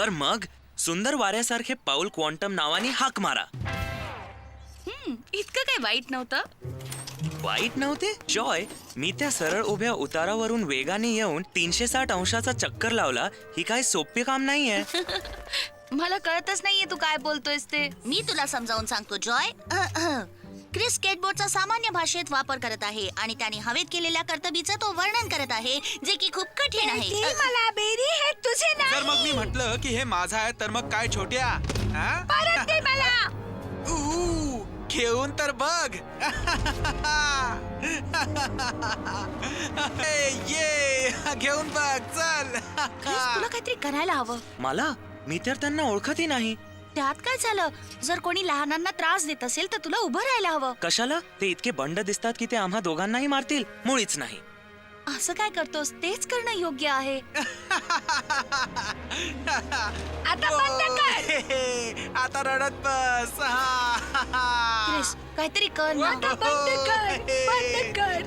तर मग सुंदर वाऱ्यासारखे पाऊल क्वांटम नावाने हाक मारा. इतकं काही वाईट नव्हतं. वाईट नव्हते जॉय. मी त्या सरळ उभ्या उतारावरून वेगाने येऊन 360 अंशाचा चक्कर लावला. ही काय सोपे काम नाहीये. मला कळतच नाहीये तू काय बोलतोयस ते. मी तुला समजावून सांगतो जॉय. क्रिस स्केटबोर्डचा सामान्य भाषेत वापर करत आहे आणि त्याने हवेत केलेल्या कर्तबीचं तो वर्णन करत आहे, जे की खूप कठीण आहे. मला बेरी हे तुझे जर मग मी म्हटलं की हे माझं आहे तर मग काय छोट्या? हा? परत दे मला. घेऊन तर बघ. ये घेऊन बघ चल. क्रिस, तुला काहीतरी करायला हवं. मला? मी तर त्यांना ओळखतही नाही. त्यात काय झालं? जर कोणी लहानांना त्रास देत असेल तर तुला उभं राहायला हवं. कशाला? ते इतके बंड दिसतात की ते आम्हा दोघांनाही मारतील. मुळीच नाही. असं काय करतोस? तेच करणं योग्य आहे. आता बंद कर. आता रडत बस. क्रिस, काहीतरी कर ना. आता बंद कर. बंद कर.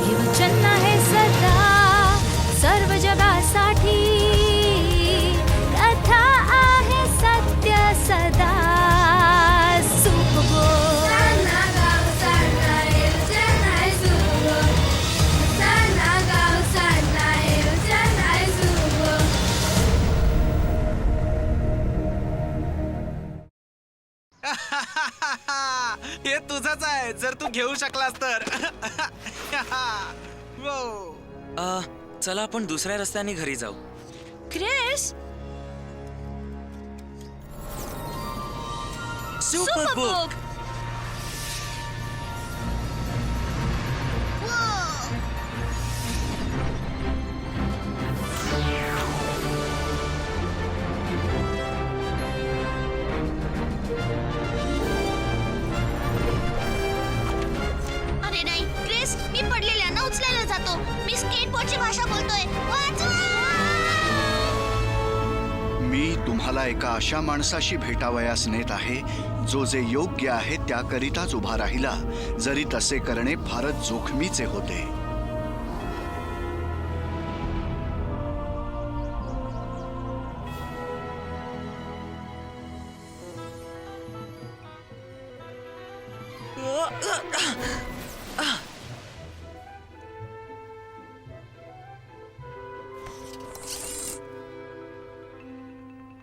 हे वचन आहे सदा सर्व जगासाठी, कथा आहे सत्य सदा. हे तुझंच आहे जर तू घेऊ शकलास तर. चला आपण दुसऱ्या रस्त्याने घरी जाऊ. Chris, super book. अरे नाही क्रिस, मी पडलेल्यांना उचलायला जातो. मी स्केटबोर्डची भाषा बोलतोय. वाचवा! मी तुम्हाला एका अशा माणसाशी भेटावयास नेत आहे जो जे योग्य आहे त्याकरिताच उभा राहिला, जरी तसे करणे फारच जोखमीचे होते.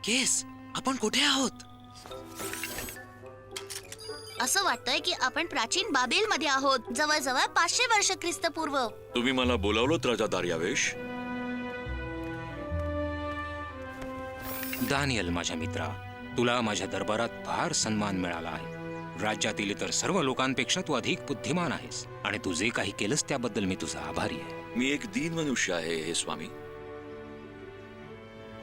केस, आपण कुठे आहोत? असं वाटतंय की आपण प्राचीन बाबेल मध्ये आहोत, जवळजवळ 500 वर्ष ख्रिस्तपूर्व. तुम्ही मला बोलावलंत राजा दार्यावेश? दानियल माझ्या मित्रा, तुला माझ्या दरबारात फार सन्मान मिळाला आहे. राज्यातील इतर सर्व लोकांपेक्षा तू अधिक बुद्धिमान आहेस आणि तू जे काही केलंस त्याबद्दल मी तुझा आभारी आहे. मी एक दीन मनुष्य आहे हे स्वामी,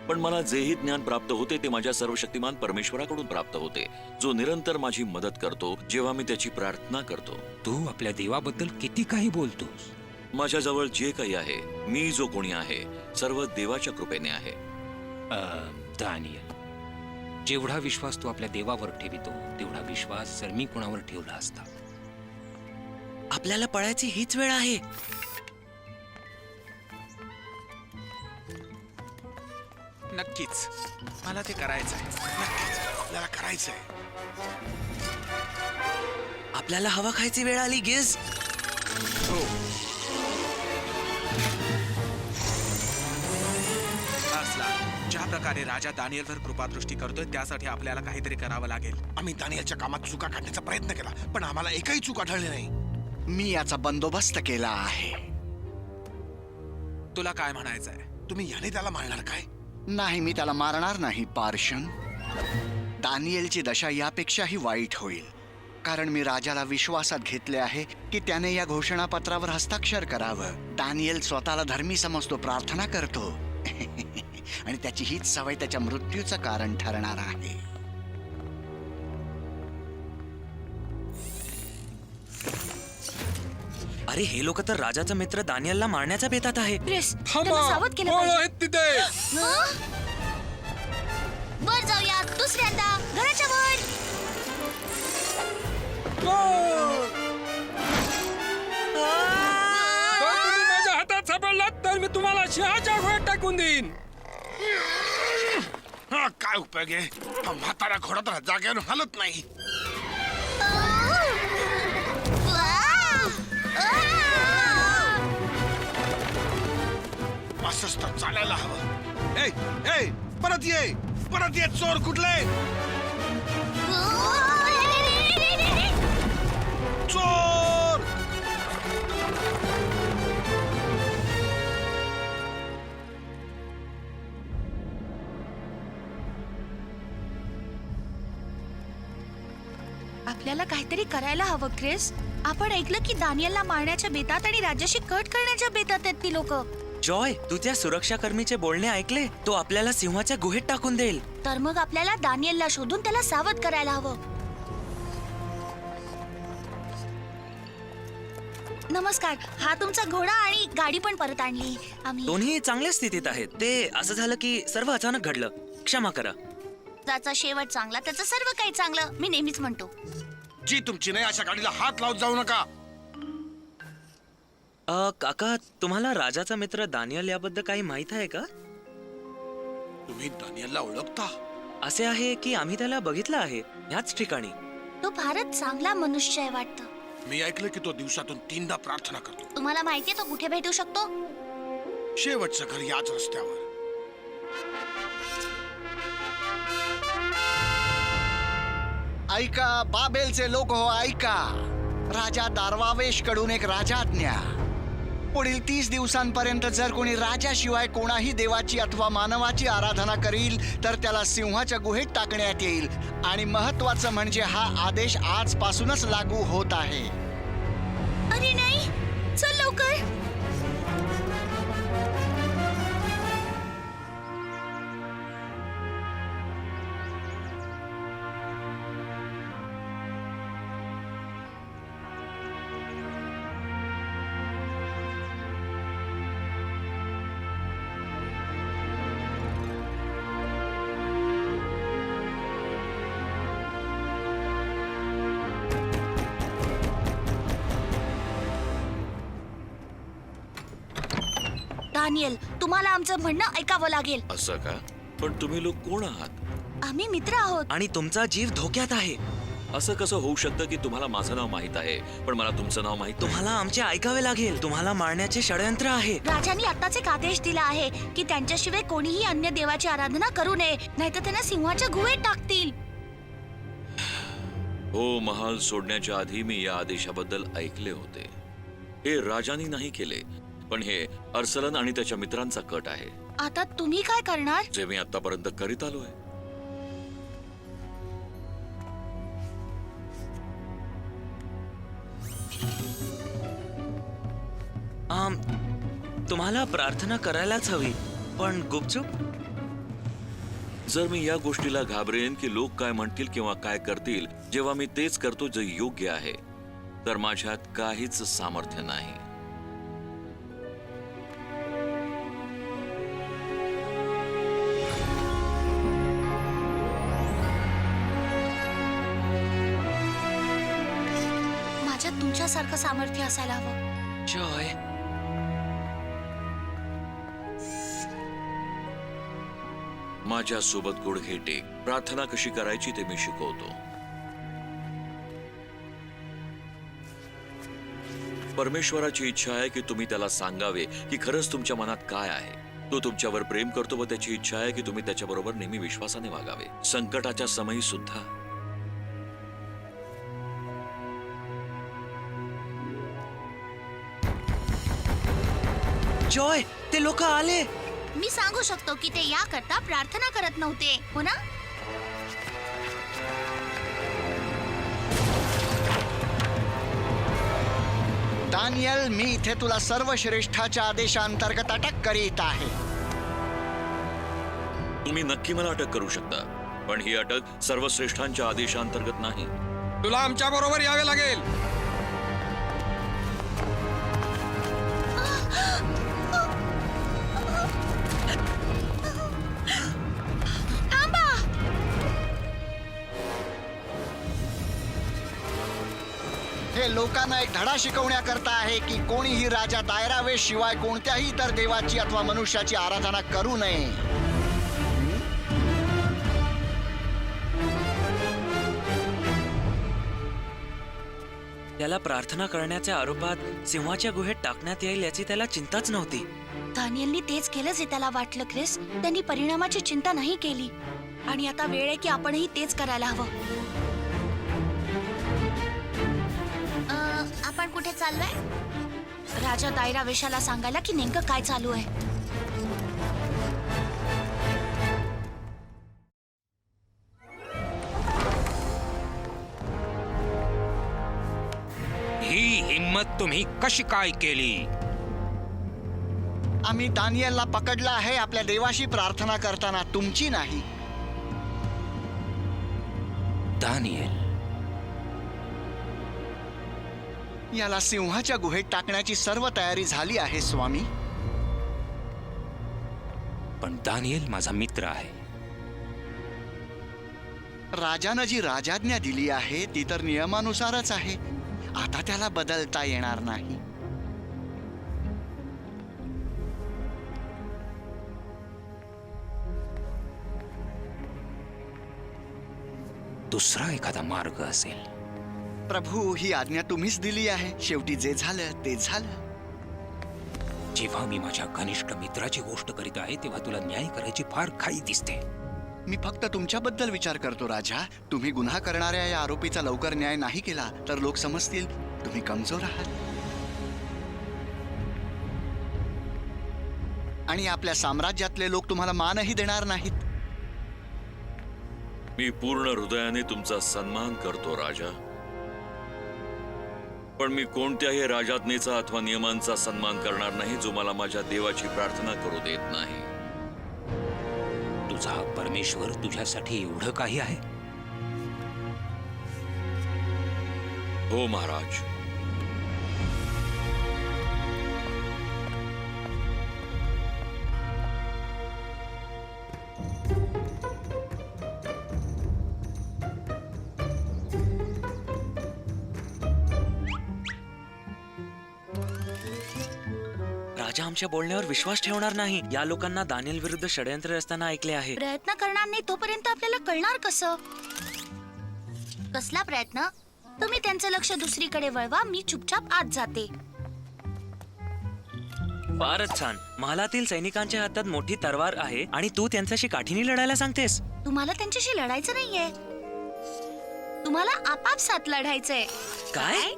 पण मला जेही ज्ञान प्राप्त होते ते माझ्या सर्वशक्तिमान परमेश्वराकडून प्राप्त होते, जो निरंतर माझी मदत करतो जेव्हा मी त्याची प्रार्थना करतो. तू आपल्या देवाबद्दल किती काही बोलतोस. माझ्याजवळ जे काही आहे, मी जो कोणी आहे, सर्व देवाच्या कृपेने आहे. दानियल, जेवढा विश्वास तू आपल्या देवावर ठेवितो तेवढा विश्वास जर मी कोणावर ठेवला असता. आपल्याला पळायची हीच वेळ आहे. नक्कीच मला ते करायचं आहे. नक्कीच आपल्याला करायचं आहे. आपल्याला हवा खायची वेळ आली गेस. हो. ज्या प्रकारे राजा दानियलवर कृपादृष्टी करतोय त्यासाठी आपल्याला काहीतरी करावं लागेल. आम्ही दानियलच्या कामात चुका काढण्याचा प्रयत्न केला, पण आम्हाला एकही चूक आढळली नाही. मी याचा बंदोबस्त केला आहे. तुला काय म्हणायचंय? तुम्ही याने त्याला मारणार काय? नाही, मी त्याला मारणार नाही पार्शन. दानियलची दशा यापेक्षाही वाईट होईल, कारण मी राजाला विश्वासात घेतले आहे की त्याने या घोषणापत्रावर हस्ताक्षर करावं. दानियल स्वतःला धर्मी समजतो, प्रार्थना करतो आणि त्याची हीच सवय त्याच्या मृत्यूचं कारण ठरणार आहे. अरे हे लोक तर राजाचा मित्र दानियलला मारण्याच्या बेतात आहे. क्रिस, त्यांना सावध केलं पाहिजे. तिथे वर जाऊया, दुसऱ्यांदा घराच्या वर. शहाच्या गुहेत टाकून देईन. हा, काय उपयोग आहे? हा म्हातारा घोडा तर जागेवर हलत नाही. असंच तर चालायला हवं. ए, ए, परत ये चोर कुठले? चोर! आपल्याला काहीतरी करायला हवं क्रिस. आपण ऐकलं की दानियलला मारण्याच्या बेतात आणि राज्याशी कट करण्याच्या बेतात आहेत ती लोक. जॉय, तू त्या सुरक्षा कर्मीचे बोलणे ऐकले? तो आपल्याला सिंहाच्या गुहेत टाकून देईल. तर मग आपल्याला दानियलला शोधून त्याला सावध करायला हवं. नमस्कार, हा तुमचा घोडा आणि गाडी पण परत आणली आम्ही. दोन्ही चांगल्या स्थितीत आहेत. ते असं झालं की सर्व अचानक घडलं. क्षमा करा. त्याचा शेवट चांगला, त्याचं सर्व काही चांगलं, मी नेहमीच म्हणतो. जी तुमची नाही, अशा गाडीला हात लावत जाऊ नका. काका, तुम्हाला राजाचा मित्र दानियल याबद्दल काही माहित आहे का? तुम्ही दानियलला ओळखता? असे आहे की आम्ही त्याला बघितलं आहे ह्याच ठिकाणी. तो फारच चांगला मनुष्य आहे वाटतं. मी ऐकलं की तो दिवसातून 3दा प्रार्थना करतो. तुम्हाला माहितीये तो कुठे भेटू शकतो? शेवटचं घर याच रस्त्यावर. ऐका बाबेलचे लोक हो, ऐका. राजा दारवावेश कडून एक राजाज्ञा. पुढील 30 दिवसांपर्यंत जर कोणी राजाशिवाय कोणाही देवाची अथवा मानवाची आराधना करील तर त्याला सिंहाच्या गुहेत टाकण्यात येईल. आणि महत्वाचं म्हणजे हा आदेश आजपासूनच लागू होत आहे. अरे नाही, चल लवकर. दानियल, तुम्हाला आमचं म्हणणं ऐकावं लागेल. असं का? पण तुम्ही लोक कोण आहात? आम्ही मित्र आहोत. आणि तुमचा जीव धोक्यात आहे. असं कसं होऊ शकतं की तुम्हाला माझं नाव माहित आहे पण मला तुमचं नाव माहित नाही? तुम्हाला आमचे ऐकावे लागेल. तुम्हाला मारण्याचे षडयंत्र आहे. राजांनी आत्ताच एक आदेश दिला आहे की त्यांच्याशिवाय कोणीही अन्य देवाची आराधना करू नये, नाहीतर त्यांना सिंहाच्या गुहेत टाकतील. हो, महाल सोडण्याच्या आधी मी या आदेशाबद्दल ऐकले होते. हे राजांनी नाही केले, पण हे अर्सलन आणि त्याच्या मित्रांचा कट आहे. आता तुम्ही काय करणार? जे मी आतापर्यंत करीत आलोय. तुम्हाला प्रार्थना करायलाच हवी, पण गुपचूप. जर मी या गोष्टीला घाबरेन की लोक काय म्हणतील किंवा काय करतील जेव्हा मी तेच करतो जे योग्य आहे, तर माझ्यात काहीच सामर्थ्य नाही. माझ्यात तुमच्यासारखं सामर्थ्य असायला हवं. जॉय, माझ्या सोबत गुडघे टेक. प्रार्थना कशी करायची ते मी शिकवतो. परमेश्वराची इच्छा आहे की तुम्ही त्याला सांगावे की खरंच तुमच्या मनात काय आहे. तो तुमच्यावर प्रेम करतो व त्याची इच्छा आहे की तुम्ही त्याच्याबरोबर नेहमी विश्वासाने वागावे, संकटाच्या समयी सुद्धा. जॉय, ते लोक आले. मी सांगू शकतो की ते याकरता प्रार्थना करत नव्हते, हो ना? दानियल, मी इथे तुला सर्वश्रेष्ठाच्या आदेशांतर्गत अटक करीत आहे. तुम्ही नक्की मला अटक करू शकता, पण ही अटक सर्वश्रेष्ठांच्या आदेशांतर्गत नाही. तुला आमच्या बरोबर यावे लागेल. हे लोकांना एक धडा शिकवण्याकरता आहे की कोणीही राजा दायरावे शिवाय कोणत्याही इतर देवाची अथवा मनुष्याची आराधना करू नये. त्याला प्रार्थना करण्याच्या आरोपात सिंहाच्या गुहेत टाकण्यात येईल याची त्याला चिंताच नव्हती. दानियलनी तेच केलं जे त्याला वाटलं क्रिस. त्यांनी परिणामाची चिंता नाही केली. आणि आता वेळ आहे की आपणही तेच करायला हवं. आपण कुठे चाललोय? राजा दायरावेशाला सांगायला की नेमकं काय चालू आहे. ही हिम्मत तुम्ही कशी काय केली? आम्ही दानियलला पकडलं आहे आपल्या देवाशी प्रार्थना करताना, तुमची नाही. दानियल, याला सिंहाच्या गुहेत टाकण्याची सर्व तयारी झाली आहे स्वामी. पण दानियल माझा मित्र आहे. राजानं जी राजाज्ञा दिली आहे ती तर नियमानुसारच आहे. आता त्याला बदलता येणार नाही. दुसरा एखादा मार्ग असेल. प्रभू, ही आज्ञा तुम्हीच दिली आहे. शेवटी जे झालं ते झालं. जेव्हा मी माझ्या घनिष्ठ मित्राची गोष्ट करीत आहे तेव्हा तुला न्याय करायची फार घाई दिसते. मी फक्त तुमच्याबद्दल विचार करतो राजा. तुम्ही गुन्हा करणाऱ्या या आरोपीचा लवकर न्याय नाही केला तर लोक समजतील तुम्ही कमजोर आहात आणि आपल्या साम्राज्यातले लोक तुम्हाला मानही देणार नाहीत. मी पूर्ण हृदयाने तुमचा सन्मान करतो राजा, पण मी कोणत्याही राजाज्ञेचा अथवा नियमांचा सन्मान करणार नाही जो मला माझ्या देवाची प्रार्थना करू देत नाही. तुझा परमेश्वर तुझ्यासाठी एवढं काही आहे? हो महाराज. राजा आमच्या बोलण्यावर विश्वास ठेवणार नाही. या लोकांना दानियल विरुद्ध षडयंत्र असताना ऐकले आहे. प्रयत्न करणार नाही तोपर्यंत आपल्याला कळणार कसं? कसला प्रयत्न? तुम्ही त्यांचं लक्ष दुसरीकडे वळवा. मी चुपचाप आत जाते. फारच छान. महालातील सैनिकांच्या हातात मोठी तरवार आहे आणि तू त्यांच्याशी काठीने लढायला सांगतेस. तुम्हाला त्यांच्याशी लढायचं नाहीये. तुम्हाला आपापसात लढायचंय. काय?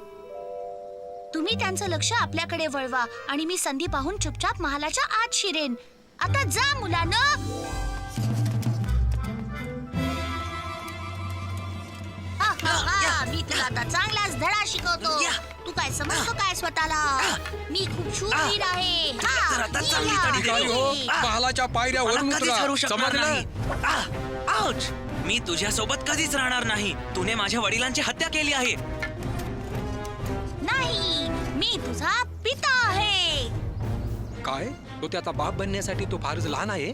तुम्ही त्यांचं लक्ष आपल्याकडे वळवा आणि मी संधी पाहून चुपचाप महालाच्या आत शिरेन. आता जा मुलांनो. मी तुला आता चांगलाच धडा शिकवतो. तू काय समजतो काय स्वतःला? मी खूप शूरवीर आहे. तर आता चांगली तडी भिकारी हो, महालाच्या पायऱ्या मला वरून कधीच उतरा. हरवू शकणार समजलं? नाही. आउच! मी तुझ्यासोबत कधीच राहणार नाही. तूने माझ्या वडिलांची हत्या केली आहे. नाही, मी तुझा पिता आहे. काय? तो त्याचा बाप बनण्यासाठी तो फारच लहान आहे.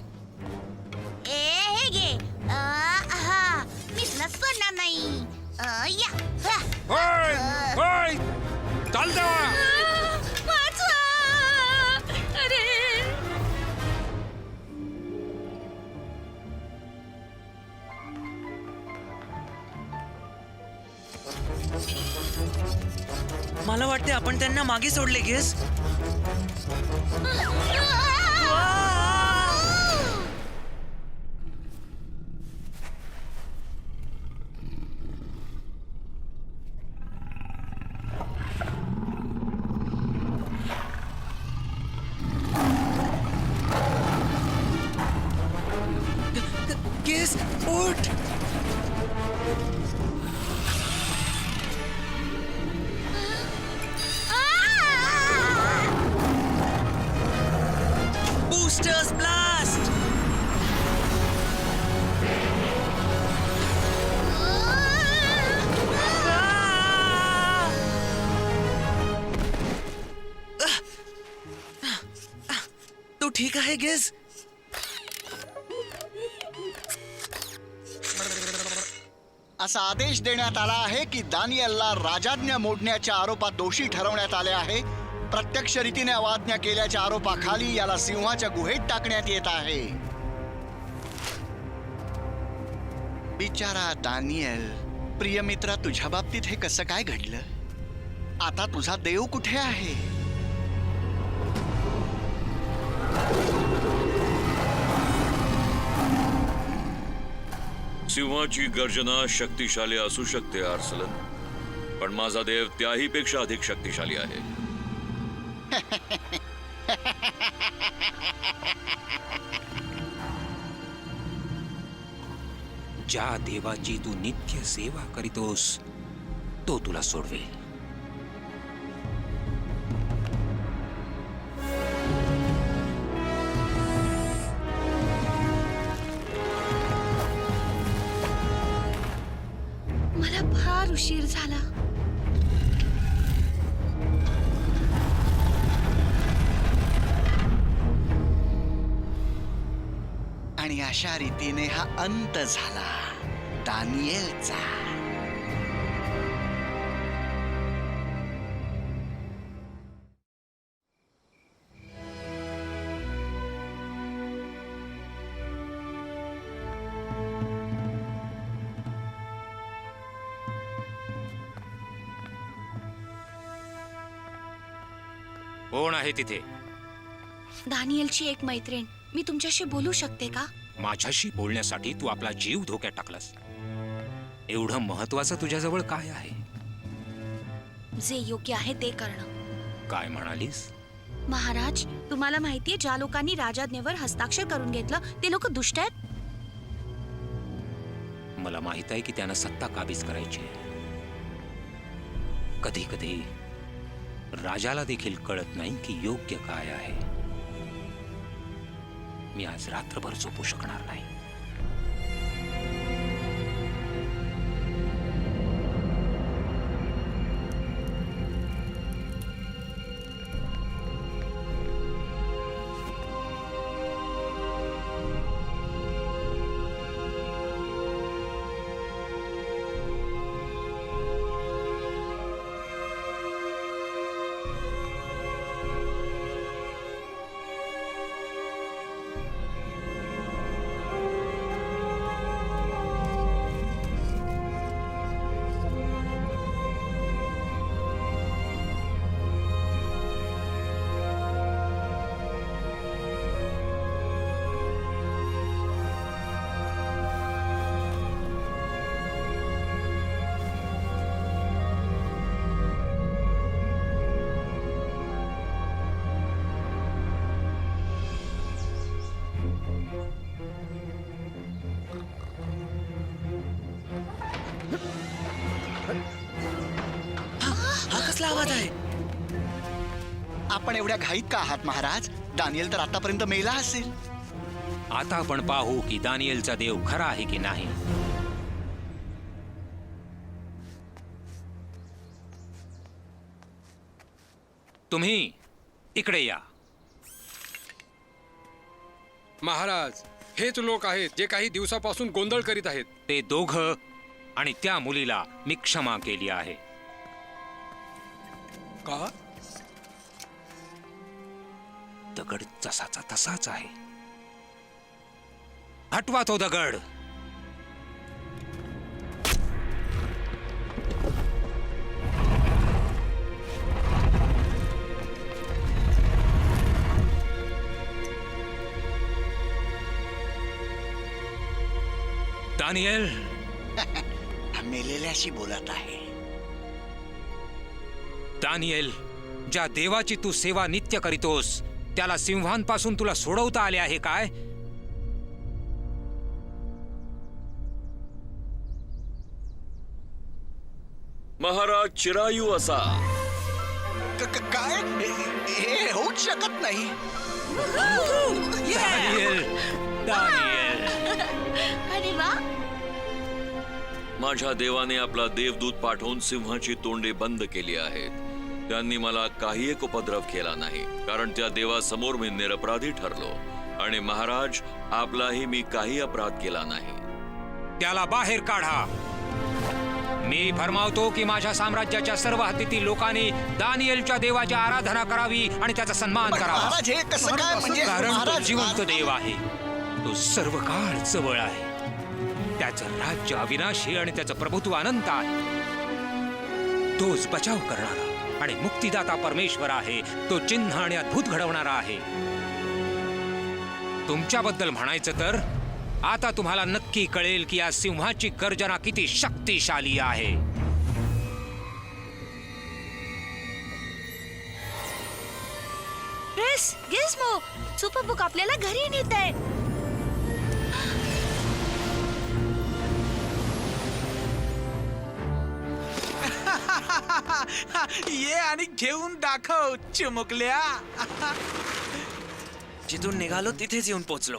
हे घे. हा, मी तुला सोडणार नाही. या. होय, होय. चाल देवा. वाचवा! अरे, मला वाटते आपण त्यांना मागे सोडले. घेस घेस उठ. Boosters blast! तू ठीक आहे गेस? असा आदेश देण्यात आला आहे की दानियलला राजाज्ञा मोडण्याच्या आरोपात दोषी ठरवण्यात आले आहे. प्रत्यक्ष रीतीने अवाज्ञा केल्याच्या आरोपाखाली याला सिंहाच्या गुहेत टाकण्यात येत आहे. बिचारा दानियल. प्रिय मित्रा, तुझ्या बाबतीत हे कसं काय घडलं? आता तुझा देव कुठे आहे? सिंहाची गर्जना शक्तिशाली असू शकते आर्सलन, पण माझा देव त्याही पेक्षा अधिक शक्तिशाली आहे. ज्या देवाची तू नित्य सेवा करीतोस तो तुला सोडवेल. मला फार उशीर झाला. आणि अशा रीतीने हा अंत झाला दानियेलचा. कोण आहे तिथे? दानियलची एक मैत्रीण. मी तुमच्याशी बोलू शकते का? माझ्याशी बोलण्यासाठी तू आपला जीव धोक्यात टाकलास. एवढं महत्वाचं तुझ्याजवळ काय आहे? जे योग्य आहे ते करणं. काय म्हणालीस? महाराज, तुम्हाला माहितीये ज्या लोकांनी राजाज्ञेवर हस्ताक्षर करून घेतलं ते लोक दुष्ट आहेत. मला माहित आहे की त्यांना सत्ता काबीज करायची. कधी कधी राजाला देखील कळत नाही की योग्य काय आहे. मी आज रात्रभर झोपू शकणार नाही. हा कसला आवाज आहे? आपण एवढ्या घाईत का आहात महाराज? दानियल तर आतापर्यंत मेला असेल. आता आपण पाहू की दानियलचा देव खरा आहे की नाही. तुम्ही इकडे या. महाराज, हेच लोक आहेत जे काही दिवसापासून गोंधळ करीत आहेत. ते दोघं आणि त्या मुलीला मी क्षमा केली आहे. का? दगड जसाचा तसाच आहे. हटवा तो दगड. दानियल, मेलेल्याशी बोलत आहे. दानियल, ज्या देवाची तू सेवा नित्य करीतोस त्याला सिंहांपासून तुला सोडवता आले आहे काय? महाराज चिरायू असा. काय? हे होऊच शकत नाही. Daniel, Daniel. अरे वा. माझ्या देवाने आपला देवदूत पाठवून सिंहाची तोंडे बंद केली आहेत. त्यांनी मला काही एक उपद्रव केला नाही, कारण त्या देवासमोर मी निरपराधी ठरलो. आणि महाराज, आपलाही मी काही अपराध केला नाही. त्याला बाहेर काढा. मी फरमावतो की माझ्या साम्राज्याच्या सर्व हद्दीतील लोकांनी दानिएलच्या देवाची आराधना करावी आणि त्याचा सन्मान करावा. महाराज हे कसं काय म्हणजे कारण तो महाराज जिवंत देव आहे. तो सर्व काळ जवळ आहे. त्याचं राज्य अविनाशी आणि त्याचं प्रभुत्व अनंत आहे. तोच बचाव करणारा आणि मुक्तिदाता परमेश्वर आहे. तो चिन्ह आणि अद्भुत घडवणारा आहे. तुमच्याबद्दल म्हणायचं तर आता तुम्हाला नक्की कळेल की या सिंहाची गर्जना किती शक्तिशाली आहे. क्रिस, गिझमो, सुपर बुक आपल्याला घरी नेत आहे. ये आणि घेऊन दाखव चिमुकल्या. जिथून निघालो तिथेच येऊन पोचलो.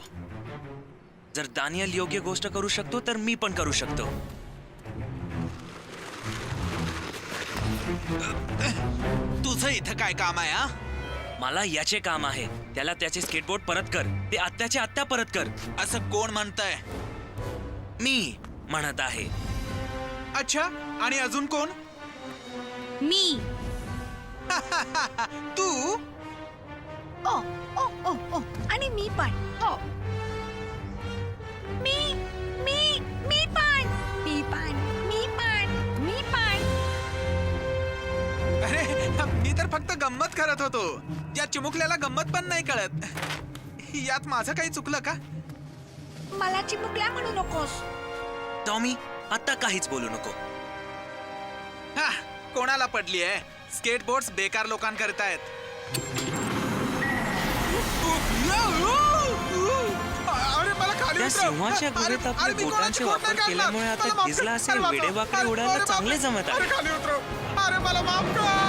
जर दानियल योग्य गोष्ट करू शकतो तर मी पण करू शकतो. तुझं इथं काय काम आहे हा? मला याचे काम आहे. त्याला त्याचे स्केटबोर्ड परत कर. ते आत्ताच्या आत्ता परत कर. असं कोण म्हणतंय? मी म्हणत आहे. अच्छा, आणि अजून कोण? मी. तू? ओ ओ ओ ओ आणि मी पण. हो. मी मी मी पण. मी पण. मी पण. मी पण. अरे मी तर फक्त गंमत करत होतो. या चिमुकल्याला गंमत पण नाही कळत. यात माझं काही चुकलं का? मला चिमुकल्या म्हणू नकोस. टॉमी, आता काहीच बोलू नको. हा, कोणाला पडली आहे? स्केटबोर्ड्स बेकार लोकांकरिता आहेत. अरे मला खाली त्या उतरव. सिंहाच्या गुहेत अरे आपल्या मी बोटांचे कोणाची बोट वापर नाही काढणार. केल्यामुळे मला आता माफ गिजला कर. असे अरे बाप रे. वेडेवाकडे अरे उडायला बाप रे. चांगले जमत अरे आहे. खाली उतरव. अरे मला माफ कर.